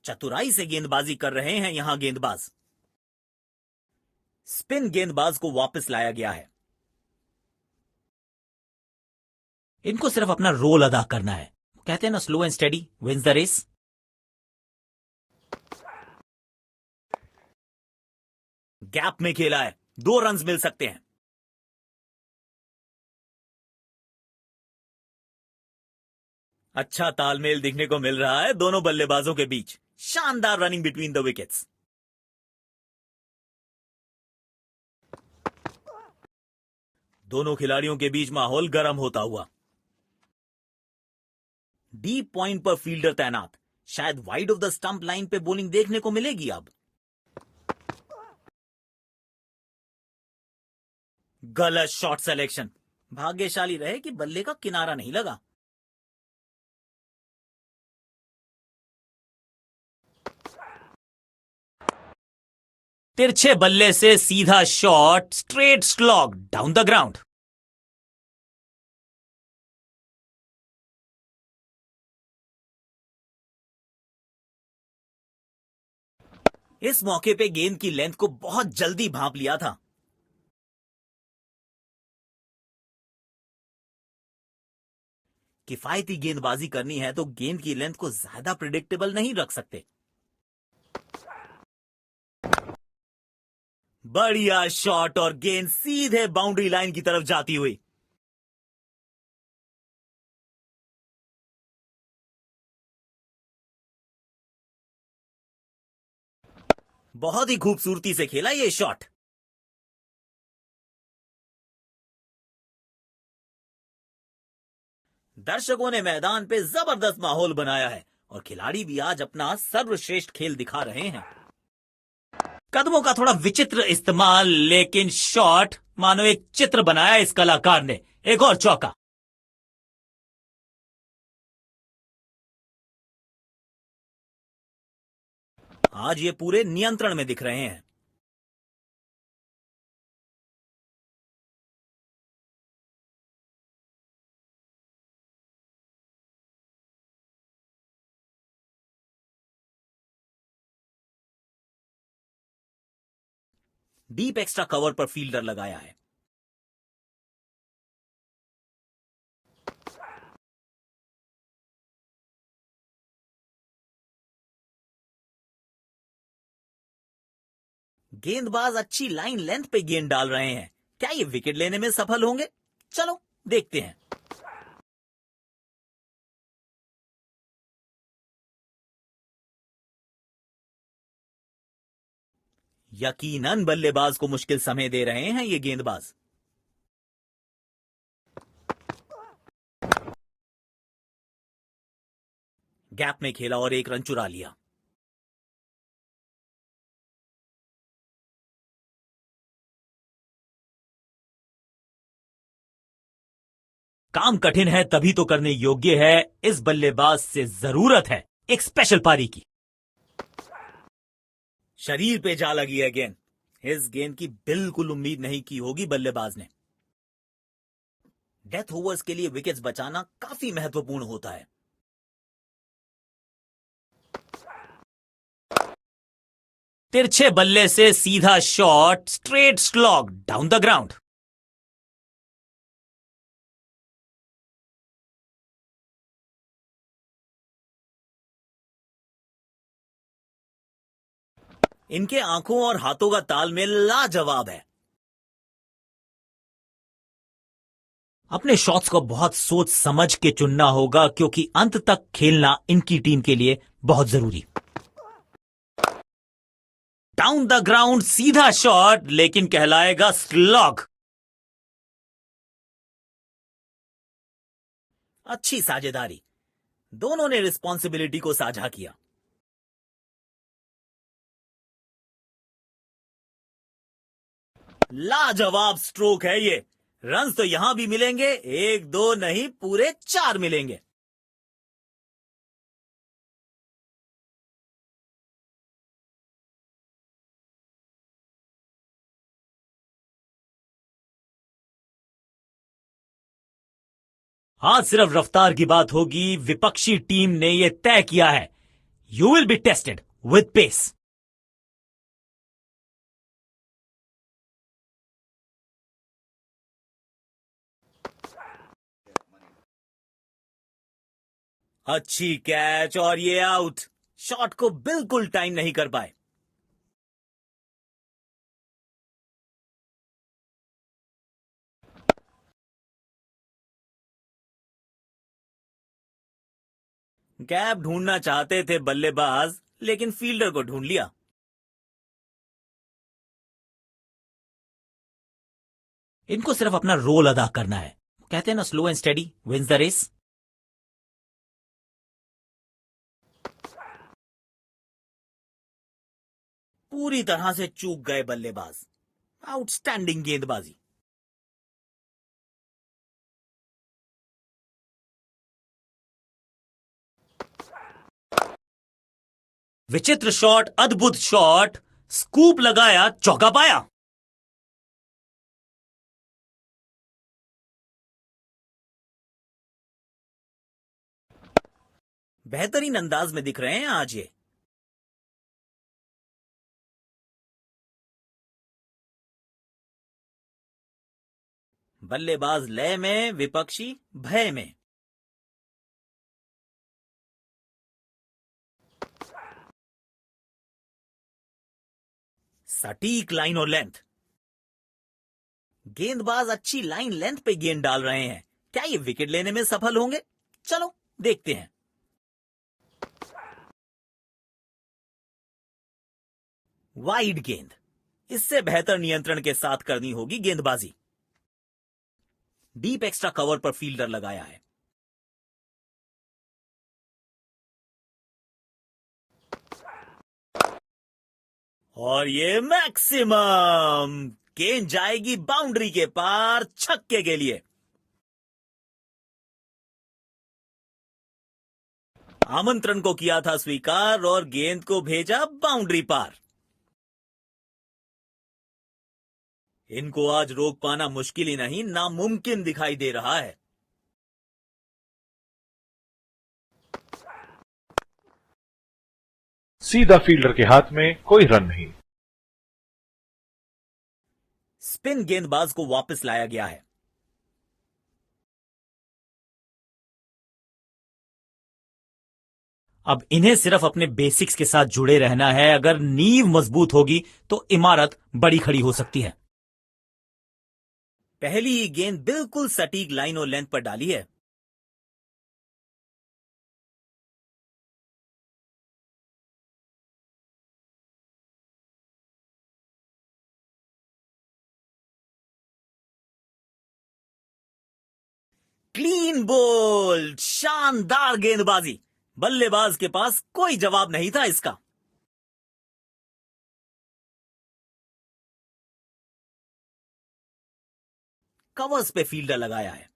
चतुराई से गेंदबाजी कर रहे हैं यहां गेंदबाज। स्पिन गेंदबाज को वापस लाया गया है। इनको सिर्फ अपना रोल अदा करना है। कहते हैं ना, slow and steady wins the race. Gap में खेला है, 2 रन्स मिल सकते हैं। अच्छा तालमेल दिखने को मिल रहा है दोनों बल्लेबाजों के बीच। शानदार रनिंग बिटवीन द विकेट्स। दोनों खिलाड़ियों के बीच माहौल गर्म होता हुआ। डीप पॉइंट पर फील्डर तैनात। शायद wide of the stump line पे बॉलिंग देखने को मिलेगी अब। गलत शॉट सिलेक्शन। भाग्यशाली रहे कि बल्ले का किनारा नहीं लगा। तिरछे बल्ले से सीधा shot, straight slog down the ground. इस मौके पे गेंद की लेंथ को बहुत जल्दी भांप लिया था। किफायती गेंदबाजी करनी है तो गेंद की लेंथ को ज्यादा प्रिडिक्टेबल नहीं रख सकते। बढ़िया शॉट और गेंद सीधे बाउंड्री लाइन की तरफ जाती हुई। बहुत ही खूबसूरती से खेला ये शॉट। दर्शकों ने मैदान पे जबरदस्त माहौल बनाया है और खिलाड़ी भी आज अपना सर्वश्रेष्ठ खेल दिखा रहे हैं। कदमों का थोड़ा विचित्र इस्तेमाल, लेकिन शॉट मानो एक चित्र बनाया इस कलाकार ने। एक और चौका। आज ये पूरे नियंत्रण में दिख रहे हैं। डीप एक्स्ट्रा कवर पर फील्डर लगाया है। गेंदबाज अच्छी लाइन लेंथ पे गेंद डाल रहे हैं। क्या ये विकेट लेने में सफल होंगे? चलो देखते हैं। यकीनन बल्लेबाज को मुश्किल समय दे रहे हैं ये गेंदबाज। गैप में खेला और 1 रन चुरा लिया। काम कठिन है तभी तो करने योग्य है। इस बल्लेबाज से जरूरत है एक स्पेशल पारी की। शरीर पे जा लगी है गेंद। इस गेंद की बिल्कुल उम्मीद नहीं की होगी बल्लेबाज ने। डेथ ओवर्स के लिए विकेट्स बचाना काफी महत्वपूर्ण होता है। तिरछे बल्ले से सीधा shot, straight slog down the ground. इनके आंखों और हाथों का तालमेल लाजवाब है। अपने शॉट्स को बहुत सोच समझ के चुनना होगा क्योंकि अंत तक खेलना इनकी टीम के लिए बहुत जरूरी। डाउन द ग्राउंड सीधा शॉट, लेकिन कहलाएगा स्लॉग। अच्छी साझेदारी। दोनों ने रिस्पॉन्सिबिलिटी को साझा किया। लाजवाब स्ट्रोक है ये। रन्स तो यहां भी मिलेंगे, 1-2 नहीं पूरे 4 मिलेंगे। आज सिर्फ रफ्तार की बात होगी। विपक्षी टीम ने यह तय किया है You will be tested with pace. अच्छी कैच और ये आउट। शॉट को बिल्कुल टाइम नहीं कर पाए। गैप ढूंढना चाहते थे बल्लेबाज, लेकिन फील्डर को ढूंढ लिया। इनको सिर्फ अपना रोल अदा करना है। कहते हैं ना, slow and steady wins the race. पूरी तरह से चूक गए बल्लेबाज। आउटस्टैंडिंग गेंदबाजी। विचित्र शॉट, अद्भुत शॉट, स्कूप लगाया, चौका पाया। बेहतरीन अंदाज में दिख रहे हैं आज ये। बल्लेबाज लय में, विपक्षी भय में। सटीक लाइन और लेंथ। गेंदबाज अच्छी लाइन लेंथ पे गेंद डाल रहे हैं। क्या ये विकेट लेने में सफल होंगे? चलो देखते हैं। वाइड गेंद। इससे बेहतर नियंत्रण के साथ करनी होगी गेंदबाजी। डीप एक्स्ट्रा कवर पर फील्डर लगाया है। और ये मैक्सिमम। गेंद जाएगी बाउंड्री के पार, छक्के के लिए। आमंत्रण को किया था स्वीकार और गेंद को भेजा बाउंड्री पार। इनको आज रोक पाना मुश्किल ही नहीं, नामुमकिन दिखाई दे रहा है। सीधा फील्डर के हाथ में, कोई रन नहीं। स्पिन गेंदबाज को वापस लाया गया है। अब इन्हें सिर्फ अपने बेसिक्स के साथ जुड़े रहना है। अगर नींव मजबूत होगी तो इमारत बड़ी खड़ी हो सकती है। पहली ही गेंद बिल्कुल सटीक लाइन और लेंथ पर डाली है। क्लीन बोल्ड, शानदार गेंदबाजी। बल्लेबाज के पास कोई जवाब नहीं था इसका। कवर्स पे फील्डर लगाया है।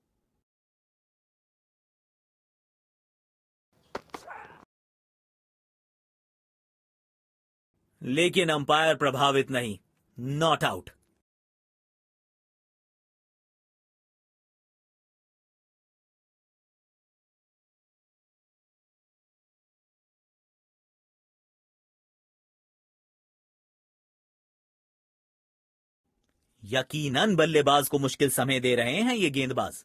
लेकिन अंपायर प्रभावित नहीं, नॉट आउट। यकीनन बल्लेबाज को मुश्किल समय दे रहे हैं ये गेंदबाज।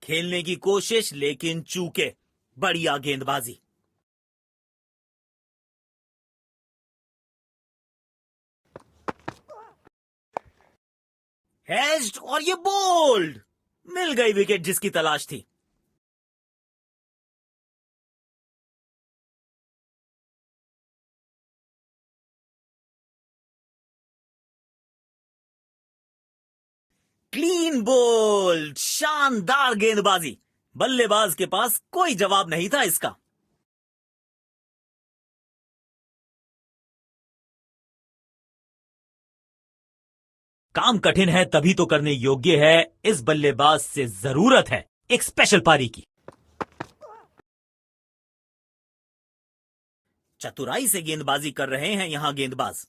खेलने की कोशिश लेकिन चूके। बढ़िया गेंदबाजी। एज्ड और ये बोल्ड। मिल गई विकेट जिसकी तलाश थी। क्लीन बोल्ड, शानदार गेंदबाजी। बल्लेबाज के पास कोई जवाब नहीं था इसका। काम कठिन है तभी तो करने योग्य है। इस बल्लेबाज से जरूरत है एक स्पेशल पारी की। चतुराई से गेंदबाजी कर रहे हैं यहां गेंदबाज।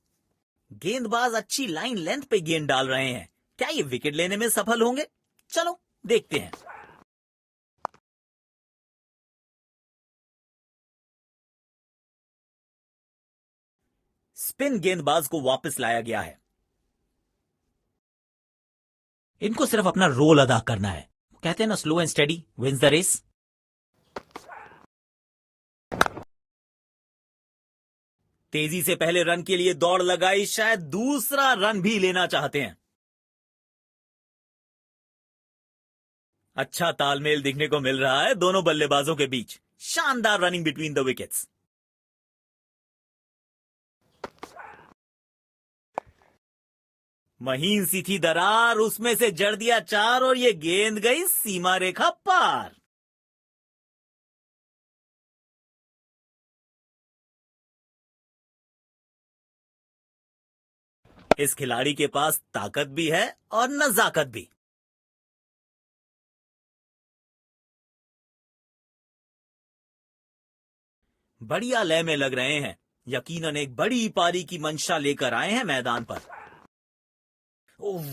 गेंदबाज अच्छी लाइन लेंथ पे गेंद डाल रहे हैं। क्या ये विकेट लेने में सफल होंगे? चलो देखते हैं। स्पिन गेंदबाज को वापस लाया गया है। इनको सिर्फ अपना रोल अदा करना है। कहते हैं ना, slow and steady wins the race. तेजी से पहले रन के लिए दौड़ लगाई, शायद दूसरा रन भी लेना चाहते हैं। अच्छा तालमेल दिखने को मिल रहा है दोनों बल्लेबाजों के बीच। शानदार रनिंग बिटवीन द विकेट्स। महीन सी थी दरार, उसमें से जड़ दिया चार और ये गेंद गई सीमा रेखा पार। इस खिलाड़ी के पास ताकत भी है और नजाकत भी। बढ़िया लय में लग रहे हैं। यकीनन एक बड़ी पारी की मंशा लेकर आए हैं मैदान पर। ओह,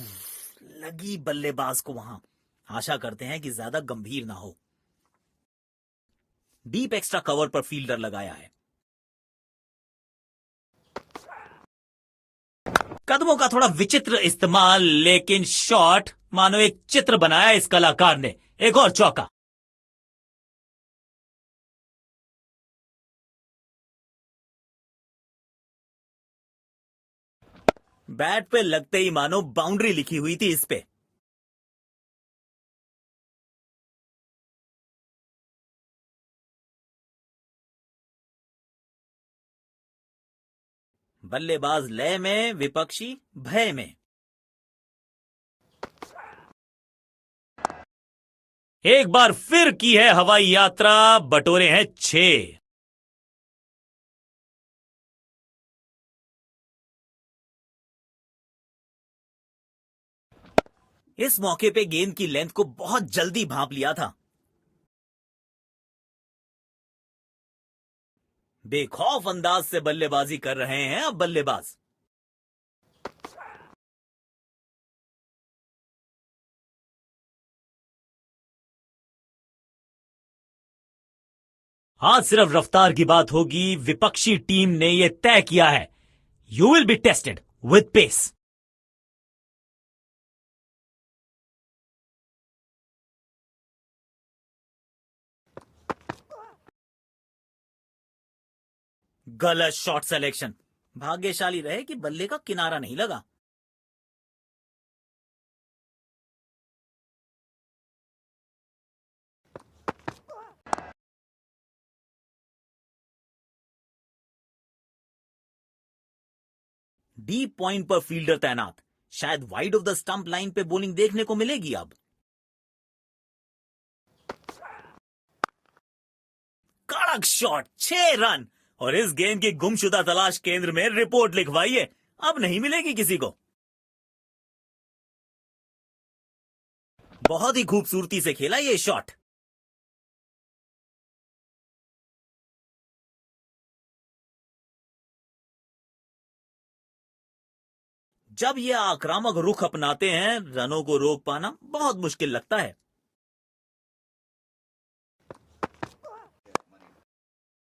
लगी बल्लेबाज को वहां। आशा करते हैं कि ज्यादा गंभीर ना हो। डीप एक्स्ट्रा कवर पर फील्डर लगाया है। कदमों का थोड़ा विचित्र इस्तेमाल, लेकिन शॉट मानो एक चित्र बनाया इस कलाकार ने। एक और चौका। बैट पे लगते ही मानो बाउंड्री लिखी हुई थी इस पे। बल्लेबाज लय में, विपक्षी भय में। एक बार फिर की है हवाई यात्रा, बटोरे हैं 6। इस मौके पे गेंद की लेंथ को बहुत जल्दी भांप लिया था। बेखौफ अंदाज से बल्लेबाजी कर रहे हैं अब बल्लेबाज। आज सिर्फ रफ्तार की बात होगी। विपक्षी टीम ने यह तय किया है, you will be tested with pace. गलत शॉट सिलेक्शन। भाग्यशाली रहे कि बल्ले का किनारा नहीं लगा। डीप पॉइंट पर फील्डर तैनात। शायद wide of the stump line पे बॉलिंग देखने को मिलेगी अब। कड़क शॉट, 6 रन। और इस गेंद की गुमशुदा तलाश केंद्र में रिपोर्ट लिखवाइए, अब नहीं मिलेगी किसी को। बहुत ही खूबसूरती से खेला ये शॉट। जब ये आक्रामक रुख अपनाते हैं, रनों को रोक पाना बहुत मुश्किल लगता है।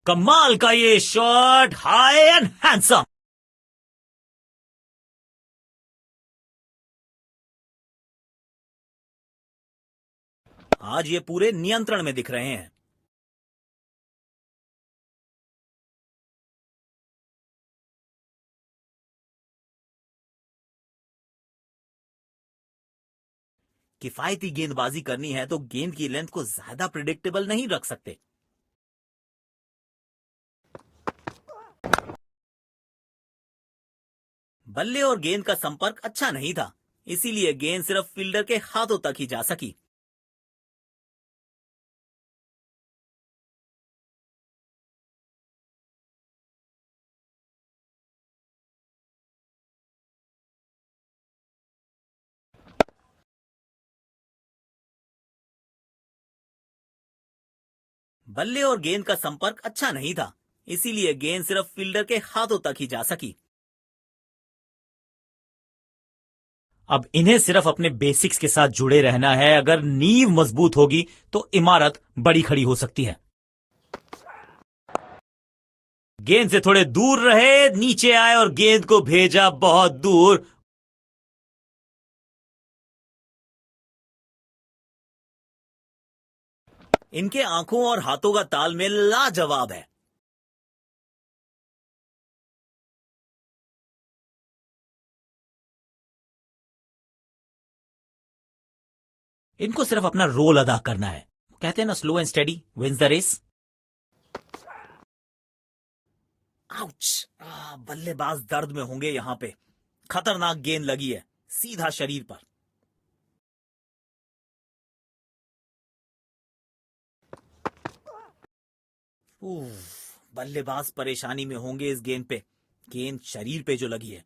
कमाल का ये शॉट, हाई एंड हैंडसम। आज ये पूरे नियंत्रण में दिख रहे हैं। किफायती गेंदबाजी करनी है तो गेंद की लेंथ को ज्यादा प्रिडिक्टेबल नहीं रख सकते। बल्ले और गेंद का संपर्क अच्छा नहीं था, इसीलिए गेंद सिर्फ फील्डर के हाथों तक ही जा सकी। बल्ले और गेंद का संपर्क अच्छा नहीं था, इसीलिए गेंद सिर्फ फील्डर के हाथों तक ही जा सकी। अब इन्हें सिर्फ अपने बेसिक्स के साथ जुड़े रहना है। अगर नींव मजबूत होगी तो इमारत बड़ी खड़ी हो सकती है। गेंद से थोड़े दूर रहे, नीचे आए और गेंद को भेजा बहुत दूर। इनके आंखों और हाथों का तालमेल लाजवाब है। इनको सिर्फ अपना रोल अदा करना है। कहते हैं ना, slow and steady wins the race. Ouch! बल्लेबाज दर्द में होंगे यहां पे। खतरनाक गेंद लगी है, सीधा शरीर पर। बल्लेबाज परेशानी में होंगे इस गेंद पे। गेंद शरीर पे जो लगी है।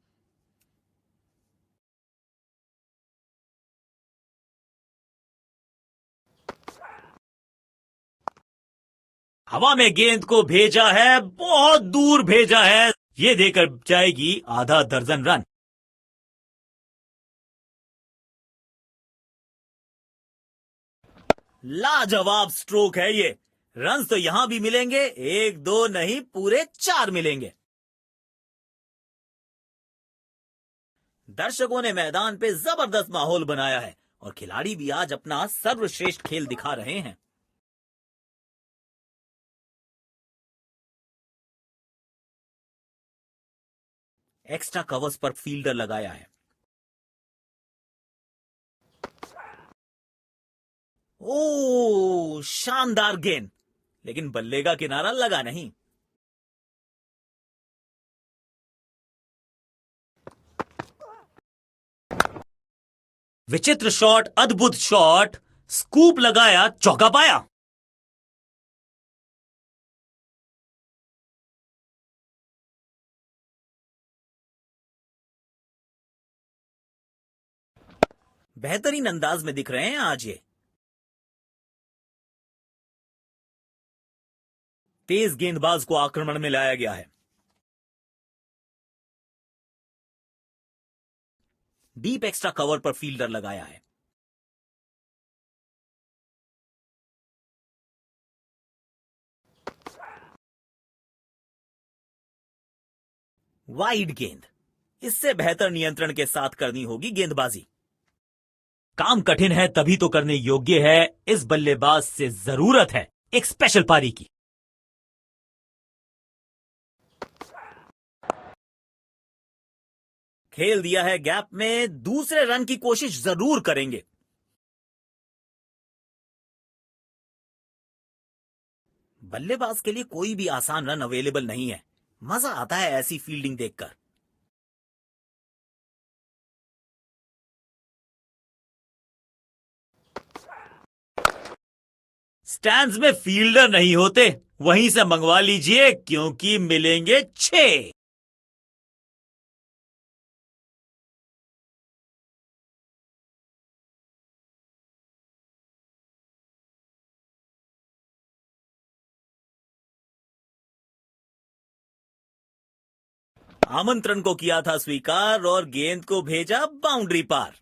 हवा में गेंद को भेजा है, बहुत दूर भेजा है। ये देकर जाएगी आधा दर्जन रन। लाजवाब स्ट्रोक है ये। रन तो यहां भी मिलेंगे, एक दो नहीं पूरे 4 मिलेंगे। दर्शकों ने मैदान पे जबरदस्त माहौल बनाया है और खिलाड़ी भी आज अपना सर्वश्रेष्ठ खेल दिखा रहे हैं। एक्स्ट्रा कवर्स पर फील्डर लगाया है। ओ, शानदार गेंद, लेकिन बल्ले का किनारा लगा नहीं। विचित्र शॉट, अद्भुत शॉट, स्कूप लगाया, चौका पाया। बेहतरीन अंदाज में दिख रहे हैं आज ये। तेज गेंदबाज को आक्रमण में लाया गया है। डीप एक्स्ट्रा कवर पर फील्डर लगाया है। वाइड गेंद, इससे बेहतर नियंत्रण के साथ करनी होगी गेंदबाजी। काम कठिन है तभी तो करने योग्य है। इस बल्लेबाज से जरूरत है एक स्पेशल पारी की। खेल दिया है गैप में, दूसरे रन की कोशिश जरूर करेंगे। बल्लेबाज के लिए कोई भी आसान रन अवेलेबल नहीं है। मजा आता है ऐसी फील्डिंग देखकर। स्टैंड्स में फील्डर नहीं होते, वहीं से मंगवा लीजिए क्योंकि मिलेंगे 6। आमंत्रण को किया था स्वीकार और गेंद को भेजा बाउंड्री पार।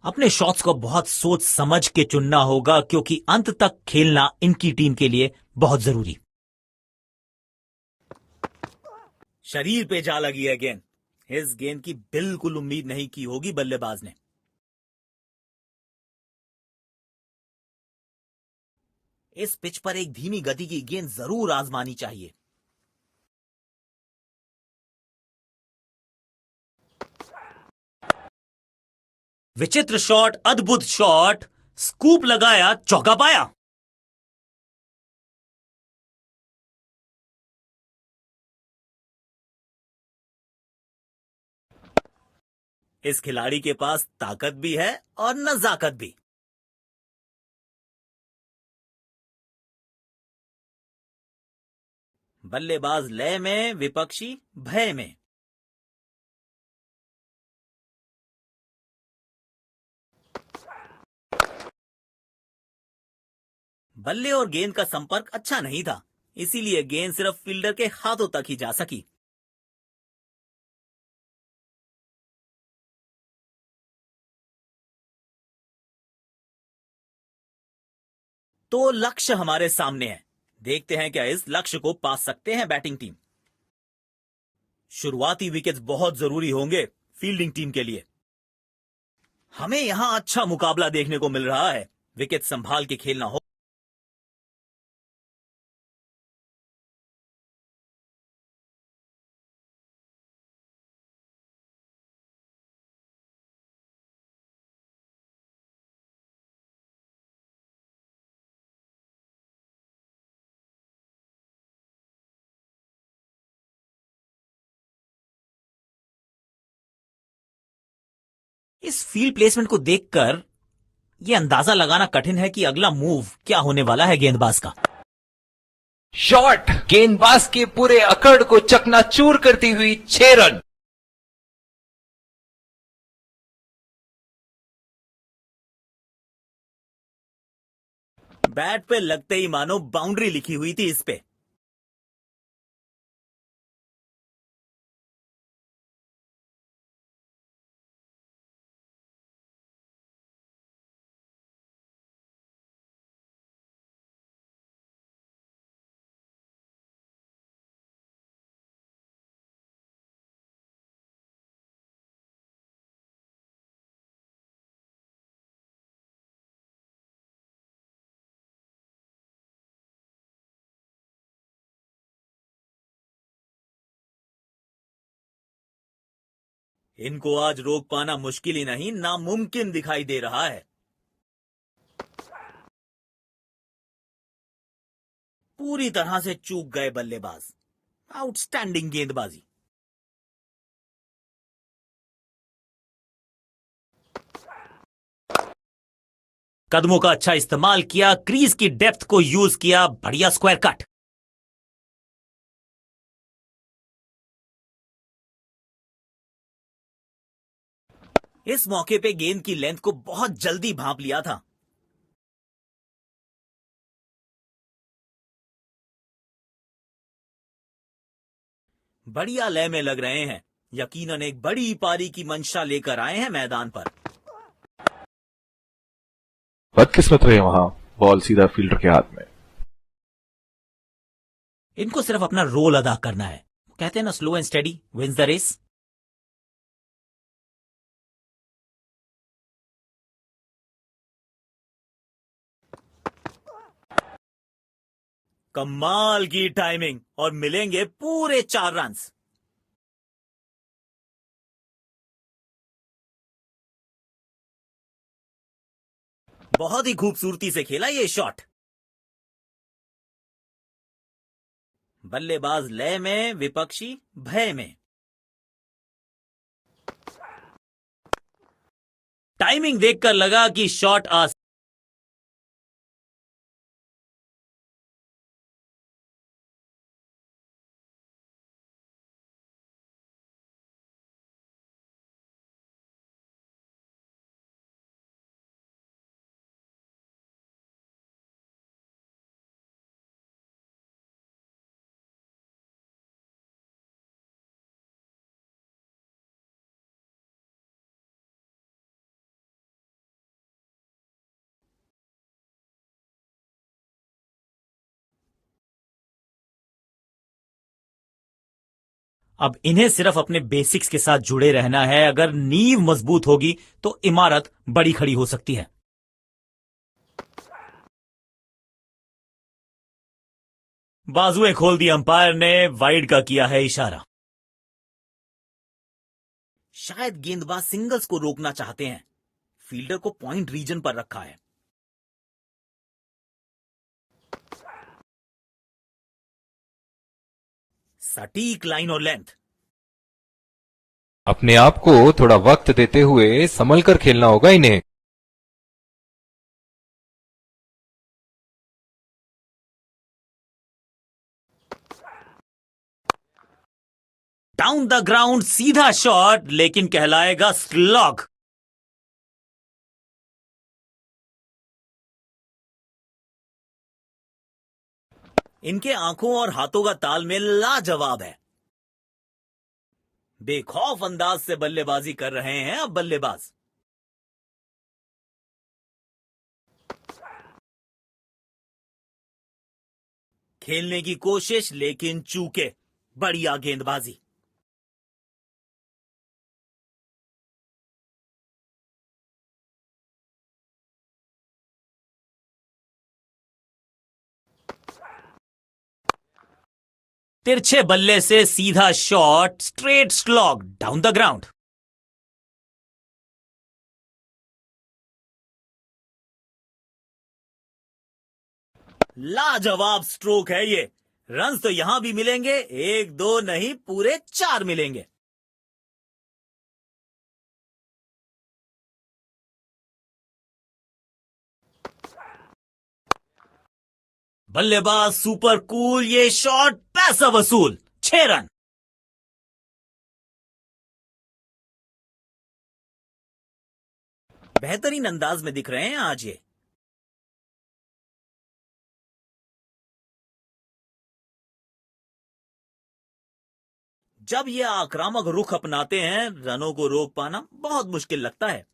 अपने शॉट्स को बहुत सोच समझ के चुनना होगा क्योंकि अंत तक खेलना इनकी टीम के लिए बहुत जरूरी। शरीर पे जा लगी है गेंद। इस गेंद की बिल्कुल उम्मीद नहीं की होगी बल्लेबाज ने। इस पिच पर एक धीमी गति की गेंद जरूर आजमानी चाहिए। विचित्र शॉट, अद्भुत शॉट, स्कूप लगाया, चौका पाया। इस खिलाड़ी के पास ताकत भी है और नजाकत भी। बल्लेबाज लय में, विपक्षी भय में। बल्ले और गेंद का संपर्क अच्छा नहीं था, इसीलिए गेंद सिर्फ फील्डर के हाथों तक ही जा सकी। तो लक्ष्य हमारे सामने है। देखते हैं क्या इस लक्ष्य को पा सकते हैं बैटिंग टीम। शुरुआती विकेट्स बहुत जरूरी होंगे फील्डिंग टीम के लिए। हमें यहां अच्छा मुकाबला देखने को मिल रहा है। विकेट संभाल के खेलना हो। इस फील्ड प्लेसमेंट को देखकर यह अंदाजा लगाना कठिन है कि अगला मूव क्या होने वाला है गेंदबाज का। शॉट गेंदबाज के पूरे अकड़ को चकनाचूर करती हुई 6 रन। बैट पे लगते ही मानो बाउंड्री लिखी हुई थी इस पे। इनको आज रोक पाना मुश्किल ही नहीं नामुमकिन दिखाई दे रहा है। पूरी तरह से चूक गए बल्लेबाज। आउटस्टैंडिंग गेंदबाजी। कदमों का अच्छा इस्तेमाल किया, क्रीज की डेप्थ को यूज किया, बढ़िया स्क्वायर कट। इस मौके पे गेंद की लेंथ को बहुत जल्दी भांप लिया था। बढ़िया लय में लग रहे हैं। यकीनन एक बड़ी पारी की मंशा लेकर आए हैं मैदान पर। बदकिस्मत रहे वहां, बॉल सीधा फील्डर के हाथ में। इनको सिर्फ अपना रोल अदा करना है। कहते हैं ना, slow and steady wins the race. कमाल की टाइमिंग और मिलेंगे पूरे 4 रन्स। बहुत ही खूबसूरती से खेला ये शॉट। बल्लेबाज लय में, विपक्षी भय में। टाइमिंग देखकर लगा कि शॉट आ। अब इन्हें सिर्फ अपने बेसिक्स के साथ जुड़े रहना है। अगर नींव मजबूत होगी तो इमारत बड़ी खड़ी हो सकती है। बाजुएं खोल दी अंपायर ने, वाइड का किया है इशारा। शायद गेंदबाज सिंगल्स को रोकना चाहते हैं। फील्डर को पॉइंट रीजन पर रखा है। सटीक लाइन और लेंथ। अपने आप को थोड़ा वक्त देते हुए संभल कर खेलना होगा इन्हें। डाउन द ग्राउंड सीधा शॉट, लेकिन कहलाएगा स्लॉग। इनके आंखों और हाथों का तालमेल लाजवाब है। बेखौफ अंदाज से बल्लेबाजी कर रहे हैं अब बल्लेबाज। खेलने की कोशिश लेकिन चूके। बढ़िया गेंदबाजी। तिरछे बल्ले से सीधा shot, straight slog down the ground. लाजवाब स्ट्रोक है ये। रन्स तो यहां भी मिलेंगे, एक दो नहीं पूरे 4 मिलेंगे। बल्लेबाज सुपर कूल, ये शॉट पैसा वसूल। 6 रन। बेहतरीन अंदाज में दिख रहे हैं आज ये। जब ये आक्रामक रुख अपनाते हैं, रनों को रोक पाना बहुत मुश्किल लगता है।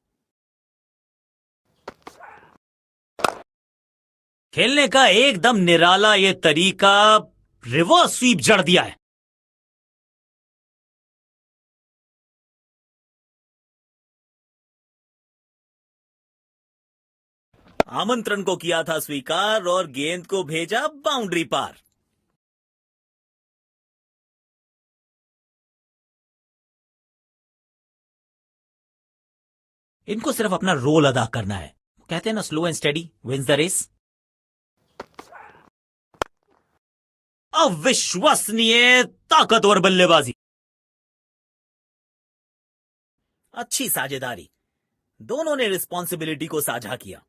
खेलने का एकदम निराला ये तरीका, रिवर्स स्वीप जड़ दिया है। आमंत्रण को किया था स्वीकार और गेंद को भेजा बाउंड्री पार। इनको सिर्फ अपना रोल अदा करना है। कहते हैं ना, slow and steady wins the race. अविश्वसनीय ताकतवर बल्लेबाजी। अच्छी साझेदारी। दोनों ने रिस्पॉन्सिबिलिटी को साझा किया।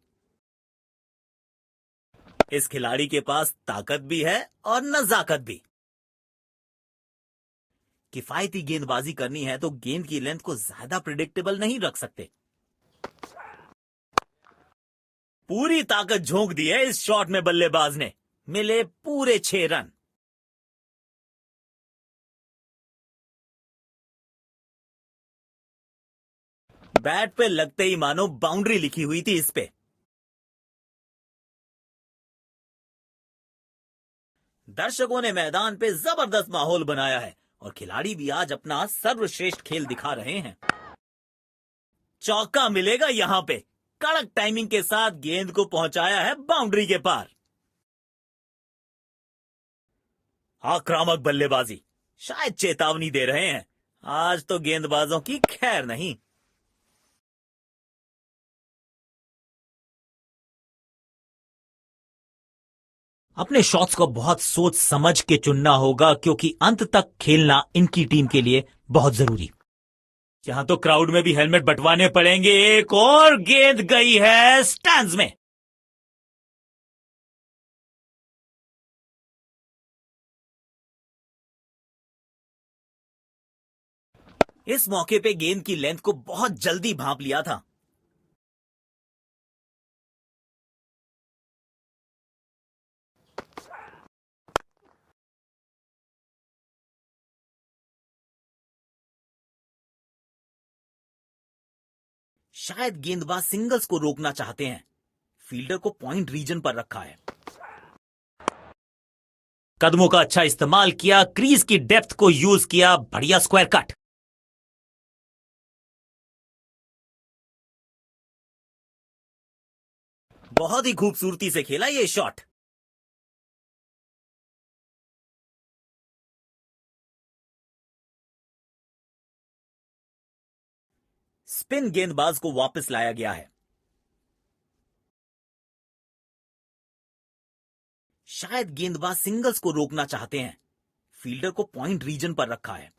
इस खिलाड़ी के पास ताकत भी है और नजाकत भी। किफायती गेंदबाजी करनी है तो गेंद की लेंथ को ज्यादा प्रिडिक्टेबल नहीं रख सकते। पूरी ताकत झोंक दी है इस शॉट में बल्लेबाज ने। मिले पूरे 6 रन। बैट पे लगते ही मानो बाउंड्री लिखी हुई थी इस पे। दर्शकों ने मैदान पे जबरदस्त माहौल बनाया है और खिलाड़ी भी आज अपना सर्वश्रेष्ठ खेल दिखा रहे हैं। चौका मिलेगा यहां पे। कड़क टाइमिंग के साथ गेंद को पहुंचाया है बाउंड्री के पार। आक्रामक बल्लेबाजी। शायद चेतावनी दे रहे हैं, आज तो गेंदबाजों की खैर नहीं। अपने शॉट्स को बहुत सोच समझ के चुनना होगा, क्योंकि अंत तक खेलना इनकी टीम के लिए बहुत जरूरी। यहां तो क्राउड में भी हेलमेट बंटवाने पड़ेंगे। एक और गेंद गई है स्टैंड्स में। इस मौके पे गेंद की लेंथ को बहुत जल्दी भांप लिया था। शायद गेंदबाज सिंगल्स को रोकना चाहते हैं। फील्डर को पॉइंट रीजन पर रखा है। कदमों का अच्छा इस्तेमाल किया, क्रीज की डेप्थ को यूज किया। बढ़िया स्क्वायर कट। बहुत ही खूबसूरती से खेला ये शॉट। स्पिन गेंदबाज को वापस लाया गया है। शायद गेंदबाज सिंगल्स को रोकना चाहते हैं। फील्डर को पॉइंट रीजन पर रखा है।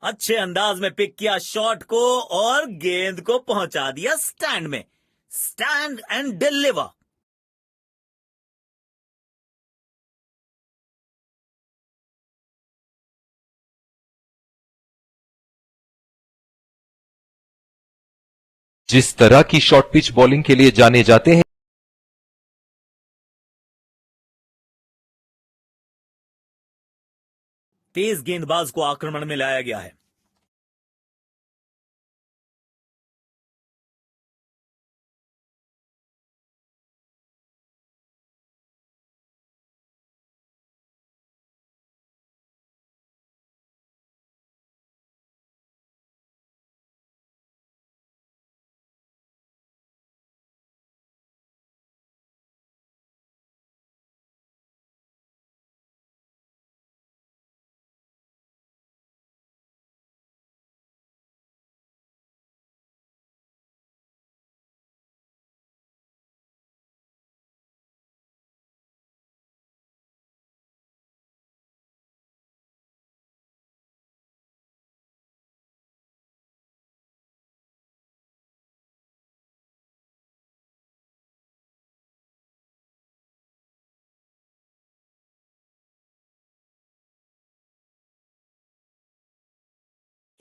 अच्छे अंदाज में पिक किया शॉट को और गेंद को पहुंचा दिया स्टैंड में। Stand and deliver. जिस तरह की शॉर्ट पिच बॉलिंग के लिए जाने जाते हैं, तेज गेंदबाज को आक्रमण में लाया गया है।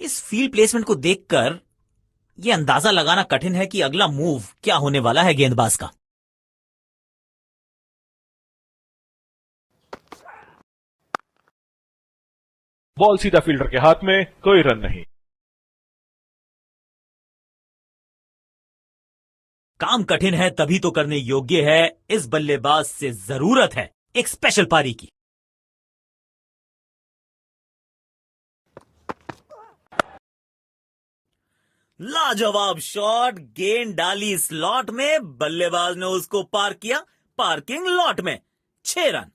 इस फील्ड प्लेसमेंट को देखकर यह अंदाजा लगाना कठिन है कि अगला मूव क्या होने वाला है गेंदबाज का। बॉल सीधा फील्डर के हाथ में, कोई रन नहीं। काम कठिन है तभी तो करने योग्य है। इस बल्लेबाज से जरूरत है एक स्पेशल पारी की। लाजवाब शॉट, गेंद डाली स्लॉट में, बल्लेबाज ने उसको पार किया पार्किंग लॉट में। 6 रन।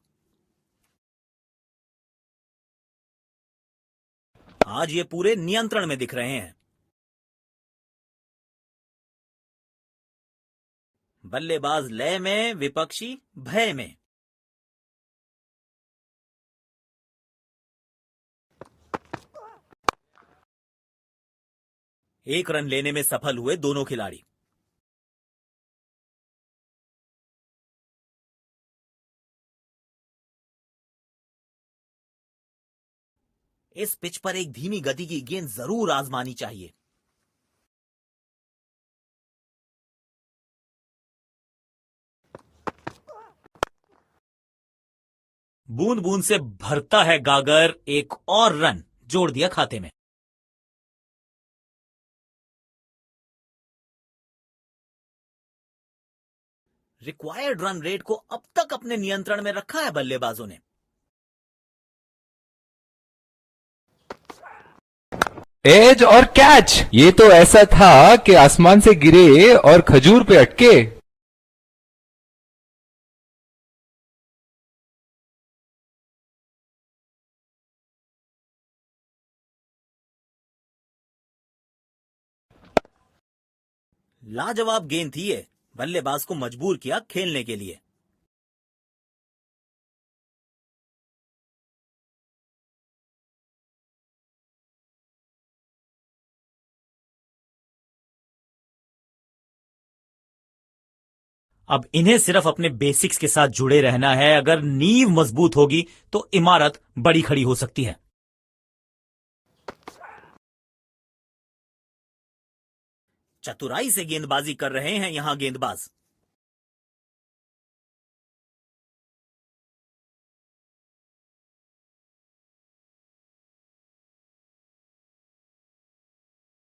आज ये पूरे नियंत्रण में दिख रहे हैं। बल्लेबाज लय में, विपक्षी भय में। एक रन लेने में सफल हुए दोनों खिलाड़ी। इस पिच पर एक धीमी गति की गेंद जरूर आजमानी चाहिए। बूंद बूंद से भरता है गागर, एक और रन जोड़ दिया खाते में। रिक्वायर्ड रन रेट को अब तक अपने नियंत्रण में रखा है बल्लेबाजों ने। एज और कैच, ये तो ऐसा था कि आसमान से गिरे और खजूर पे अटके। लाजवाब गेंद थी ये, बल्लेबाज को मजबूर किया खेलने के लिए। अब इन्हें सिर्फ अपने बेसिक्स के साथ जुड़े रहना है। अगर नींव मजबूत होगी तो इमारत बड़ी खड़ी हो सकती है। चतुराई से गेंदबाजी कर रहे हैं यहां गेंदबाज।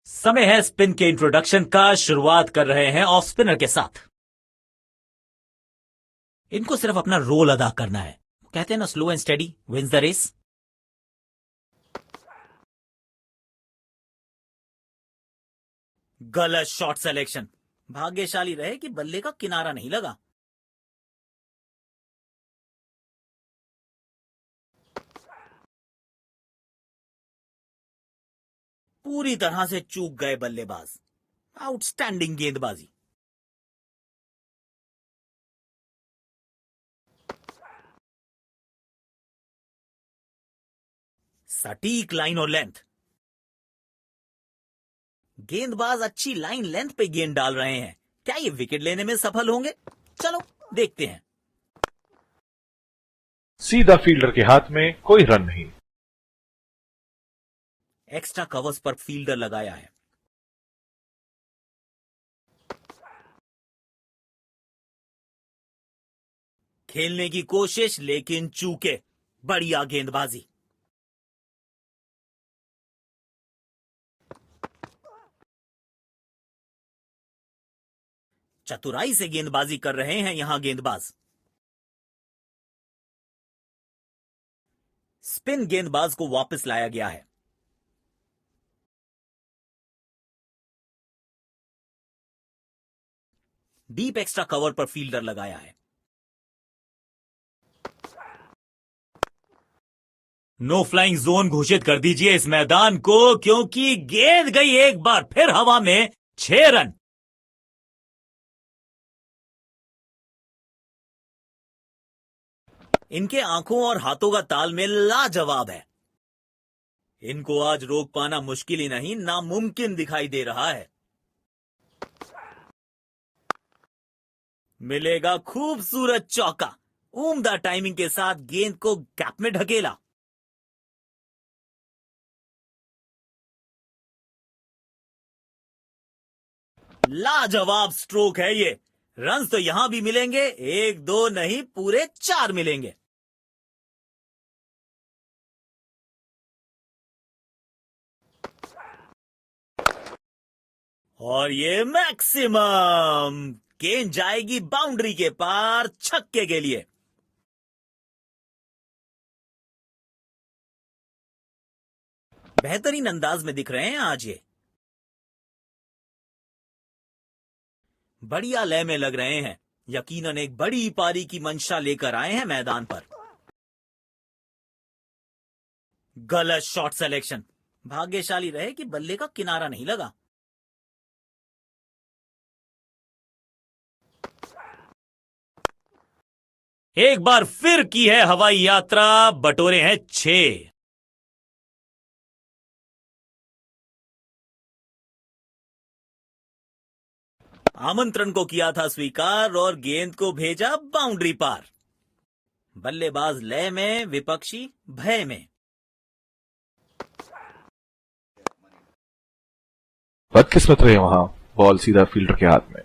समय है स्पिन के इंट्रोडक्शन का। शुरुआत कर रहे हैं ऑफ स्पिनर के साथ। इनको सिर्फ अपना रोल अदा करना है। कहते हैं ना, slow and steady wins the race. गलत शॉट सिलेक्शन। भाग्यशाली रहे कि बल्ले का किनारा नहीं लगा। पूरी तरह से चूक गए बल्लेबाज। आउटस्टैंडिंग गेंदबाजी। सटीक लाइन और लेंथ। गेंदबाज अच्छी लाइन लेंथ पे गेंद डाल रहे हैं। क्या ये विकेट लेने में सफल होंगे? चलो देखते हैं। सीधा फील्डर के हाथ में, कोई रन नहीं। एक्स्ट्रा कवर्स पर फील्डर लगाया है। खेलने की कोशिश लेकिन चूके। बढ़िया गेंदबाजी। चतुराई से गेंदबाजी कर रहे हैं यहां गेंदबाज। स्पिन गेंदबाज को वापस लाया गया है। डीप एक्स्ट्रा कवर पर फील्डर लगाया है। नो फ्लाइंग जोन घोषित कर दीजिए इस मैदान को, क्योंकि गेंद गई एक बार फिर हवा में। 6 रन। इनके आंखों और हाथों का तालमेल लाजवाब है। इनको आज रोक पाना मुश्किल ही नहीं, नामुमकिन दिखाई दे रहा है। मिलेगा खूबसूरत चौका। उम्दा टाइमिंग के साथ गेंद को गैप में ढकेला। लाजवाब स्ट्रोक है ये। रन्स तो यहां भी मिलेंगे, 1-2 नहीं पूरे 4 मिलेंगे। और ये मैक्सिमम, गेंद जाएगी बाउंड्री के पार छक्के के लिए। बेहतरीन अंदाज में दिख रहे हैं आज ये, बढ़िया लय में लग रहे हैं। यकीनन एक बड़ी पारी की मंशा लेकर आए हैं मैदान पर। गलत शॉट सिलेक्शन, भाग्यशाली रहे कि बल्ले का किनारा नहीं लगा। एक बार फिर की है हवाई यात्रा, बटोरे हैं 6। आमंत्रण को किया था स्वीकार और गेंद को भेजा बाउंड्री पार। बल्लेबाज लय में, विपक्षी भय में। बदकिस्मत रहे वहां, बॉल सीधा फील्डर के हाथ में।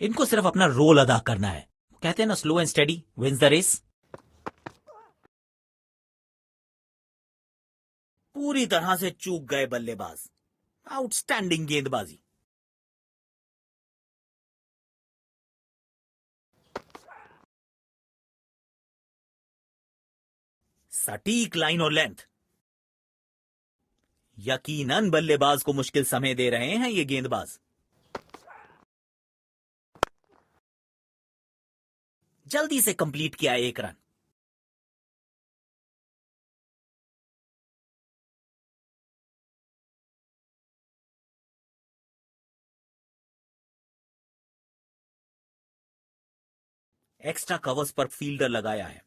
इनको सिर्फ अपना रोल अदा करना है। कहते हैं ना, slow and steady wins the race. पूरी तरह से चूक गए बल्लेबाज। आउटस्टैंडिंग गेंदबाजी। सटीक लाइन और लेंथ। यकीनन बल्लेबाज को मुश्किल समय दे रहे हैं ये गेंदबाज। जल्दी से कंप्लीट किया 1 रन। एक्स्ट्रा कवर्स पर फील्डर लगाया है।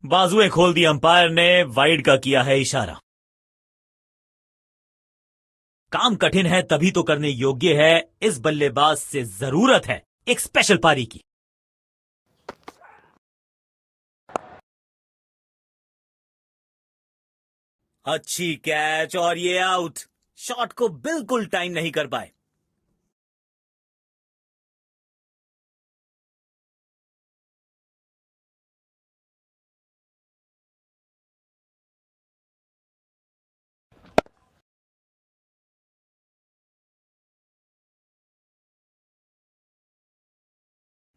बाजुएं खोल दी अंपायर ने, वाइड का किया है इशारा। काम कठिन है तभी तो करने योग्य है। इस बल्लेबाज से जरूरत है एक स्पेशल पारी की। अच्छी कैच और ये आउट। शॉट को बिल्कुल टाइम नहीं कर पाए।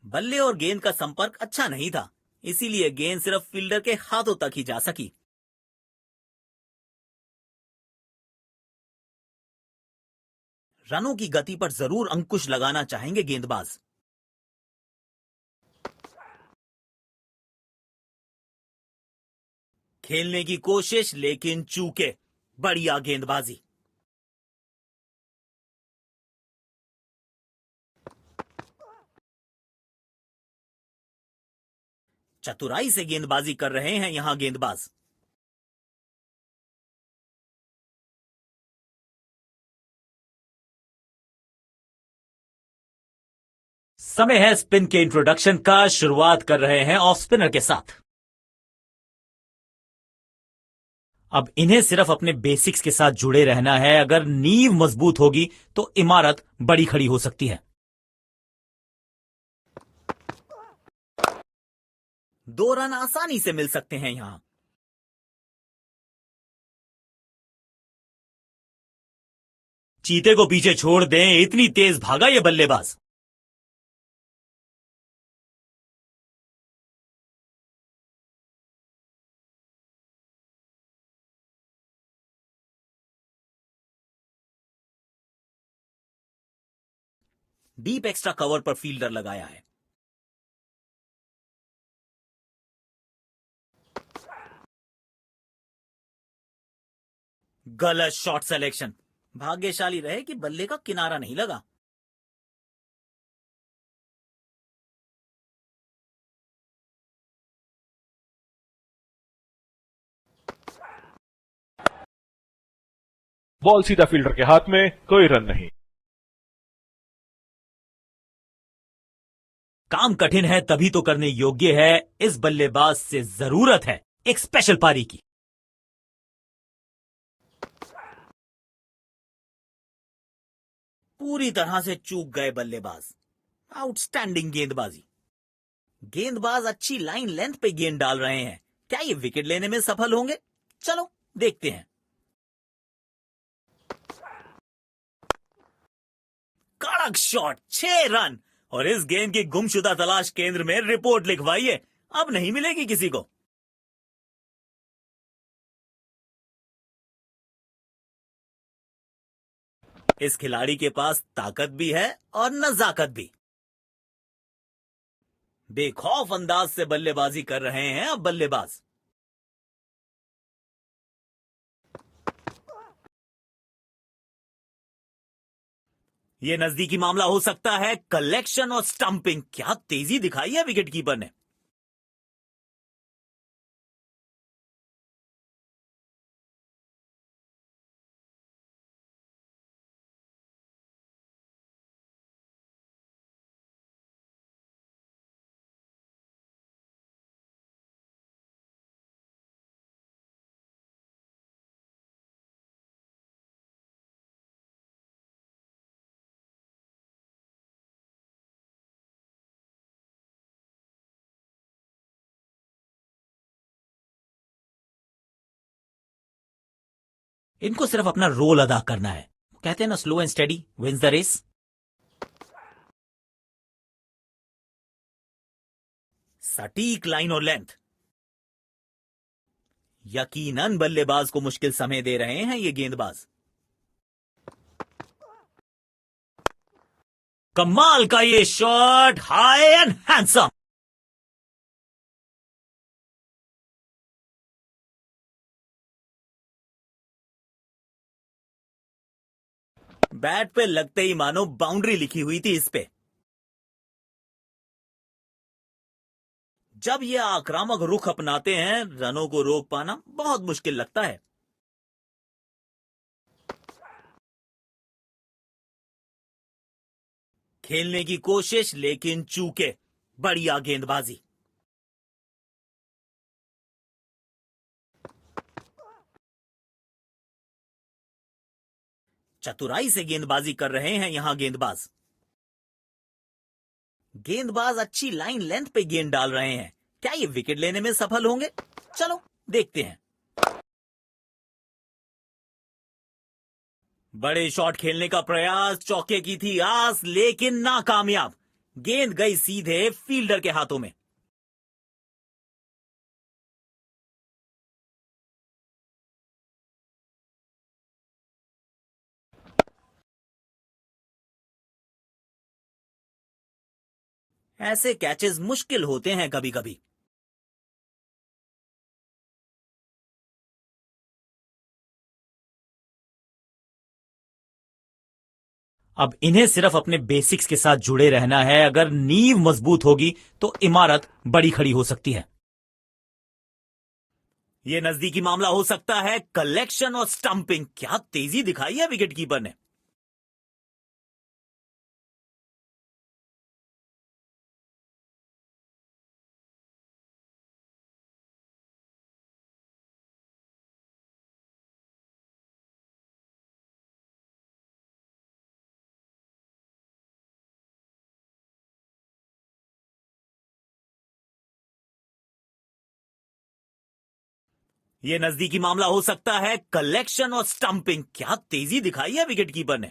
बल्ले और गेंद का संपर्क अच्छा नहीं था, इसीलिए गेंद सिर्फ फील्डर के हाथों तक ही जा सकी। रनों की गति पर जरूर अंकुश लगाना चाहेंगे गेंदबाज। खेलने की कोशिश लेकिन चूके। बढ़िया गेंदबाजी। चतुराई से गेंदबाजी कर रहे हैं यहां गेंदबाज। समय है स्पिन के इंट्रोडक्शन का। शुरुआत कर रहे हैं ऑफ स्पिनर के साथ। अब इन्हें सिर्फ अपने बेसिक्स के साथ जुड़े रहना है। अगर नींव मजबूत होगी तो इमारत बड़ी खड़ी हो सकती है। 2 रन आसानी से मिल सकते हैं यहां। चीते को पीछे छोड़ दें, इतनी तेज भागा ये बल्लेबाज। डीप एक्स्ट्रा कवर पर फील्डर लगाया है। गलत शॉट सिलेक्शन, भाग्यशाली रहे कि बल्ले का किनारा नहीं लगा। बॉल सीधा फील्डर के हाथ में, कोई रन नहीं। काम कठिन है तभी तो करने योग्य है। इस बल्लेबाज से जरूरत है एक स्पेशल पारी की। पूरी तरह से चूक गए बल्लेबाज। आउटस्टैंडिंग गेंदबाजी। गेंदबाज अच्छी लाइन लेंथ पे गेंद डाल रहे हैं। क्या ये विकेट लेने में सफल होंगे? चलो देखते हैं। कड़क शॉट, 6 रन। और इस गेंद की गुमशुदा तलाश केंद्र में रिपोर्ट लिखवाइए, अब नहीं मिलेगी किसी को। इस खिलाड़ी के पास ताकत भी है और नजाकत भी। बेखौफ अंदाज से बल्लेबाजी कर रहे हैं अब बल्लेबाज। ये नजदीकी मामला हो सकता है। कलेक्शन और स्टंपिंग, क्या तेजी दिखाई है विकेटकीपर ने। इनको सिर्फ अपना रोल अदा करना है। कहते हैं ना, slow and steady wins the race. सटीक लाइन और लेंथ। यकीनन बल्लेबाज को मुश्किल समय दे रहे हैं ये गेंदबाज। कमाल का ये shot, high and handsome. Bat पे लगते ही मानो बाउंड्री लिखी हुई थी इस पे। जब ये आक्रामक रुख अपनाते हैं, रनों को रोक पाना बहुत मुश्किल लगता है। खेलने की कोशिश लेकिन चूके। बढ़िया गेंदबाजी। चतुराई से गेंदबाजी कर रहे हैं यहां गेंदबाज। गेंदबाज अच्छी लाइन लेंथ पे गेंद डाल रहे हैं। क्या ये विकेट लेने में सफल होंगे? चलो देखते हैं। बड़े शॉट खेलने का प्रयास, चौके की थी आस लेकिन नाकामयाब। गेंद गई सीधे फील्डर के हाथों में। ऐसे कैचेस मुश्किल होते हैं कभी कभी। अब इन्हें सिर्फ अपने बेसिक्स के साथ जुड़े रहना है। अगर नींव मजबूत होगी तो इमारत बड़ी खड़ी हो सकती है। यह नजदीकी मामला हो सकता है। कलेक्शन और स्टंपिंग, क्या तेजी दिखाई है विकेटकीपर ने। यह नजदीकी मामला हो सकता है। कलेक्शन और स्टंपिंग, क्या तेजी दिखाई है विकेटकीपर ने।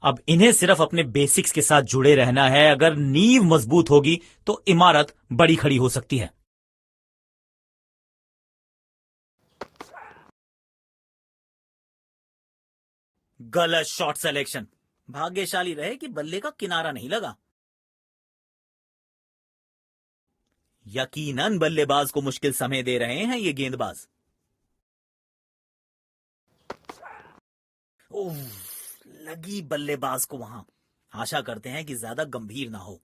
अब इन्हें सिर्फ अपने बेसिक्स के साथ जुड़े रहना है। अगर नींव मजबूत होगी तो इमारत बड़ी खड़ी हो सकती है। गलत शॉट सिलेक्शन। भाग्यशाली रहे कि बल्ले का किनारा नहीं लगा। यकीनन बल्लेबाज को मुश्किल समय दे रहे हैं ये गेंदबाज। ओह, लगी बल्लेबाज को वहां। आशा करते हैं कि ज्यादा गंभीर ना हो।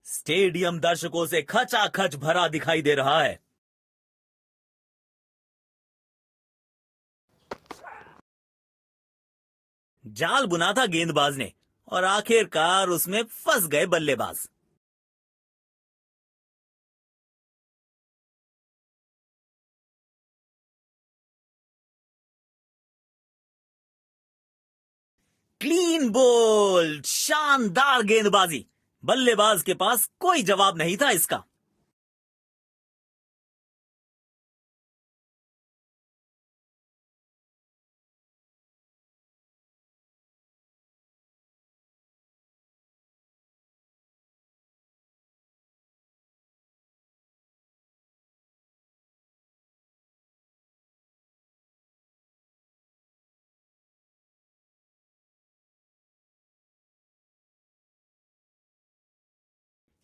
स्टेडियम दर्शकों से खचाखच भरा दिखाई दे रहा है। जाल बुना था गेंदबाज ने और आखिरकार उसमें फंस गए बल्लेबाज। क्लीन बोल्ड, शानदार गेंदबाजी। बल्लेबाज के पास कोई जवाब नहीं था इसका।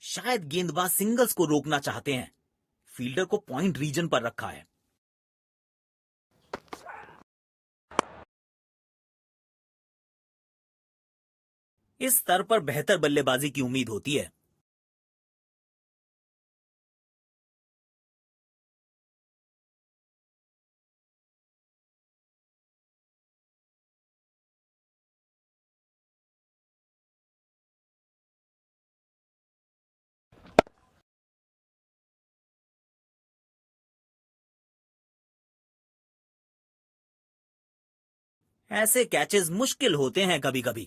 शायद गेंदबाज सिंगल्स को रोकना चाहते हैं। फील्डर को पॉइंट रीजन पर रखा है। इस स्तर पर बेहतर बल्लेबाजी की उम्मीद होती है। ऐसे कैचेस मुश्किल होते हैं कभी कभी।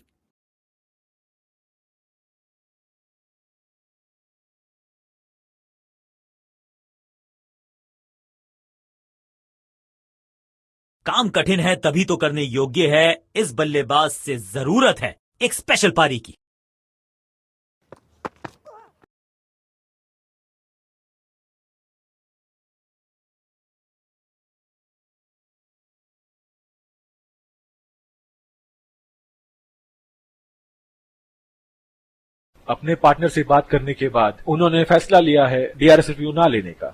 काम कठिन है तभी तो करने योग्य है। इस बल्लेबाज से जरूरत है एक स्पेशल पारी की। अपने पार्टनर से बात करने के बाद उन्होंने फैसला लिया है डीआरएस रिव्यू ना लेने का।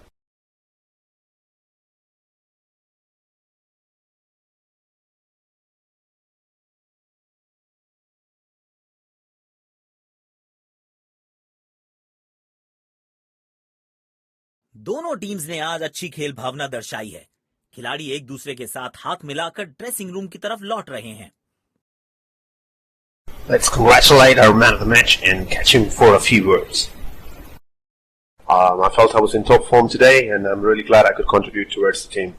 दोनों टीम्स ने आज अच्छी खेल भावना दर्शाई है। खिलाड़ी एक दूसरे के साथ हाथ मिलाकर ड्रेसिंग रूम की तरफ लौट रहे हैं। Let's congratulate our man of the match and catch him for a few words. I felt I was in top form today, and I'm really glad I could contribute towards the team.